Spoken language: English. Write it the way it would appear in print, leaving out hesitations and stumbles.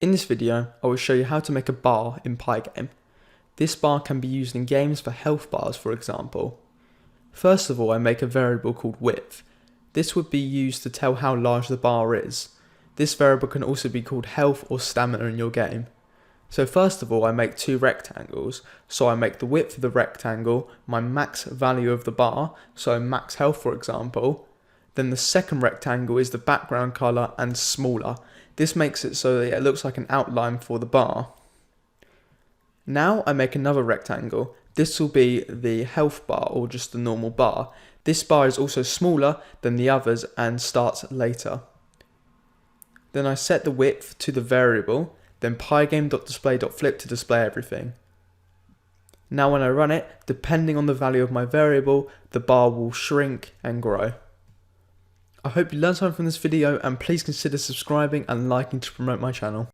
In this video, I will show you how to make a bar in Pygame. This bar can be used in games for health bars, for example. First of all, I make a variable called width. This would be used to tell how large the bar is. This variable can also be called health or stamina in your game. So first of all, I make two rectangles. So I make the width of the rectangle my max value of the bar, so max health for example. Then the second rectangle is the background colour and smaller. This makes it so that it looks like an outline for the bar. Now I make another rectangle. This will be the health bar or just the normal bar. This bar is also smaller than the others and starts later. Then I set the width to the variable, then pygame.display.flip to display everything. Now when I run it, depending on the value of my variable, the bar will shrink and grow. I hope you learned something from this video, and please consider subscribing and liking to promote my channel.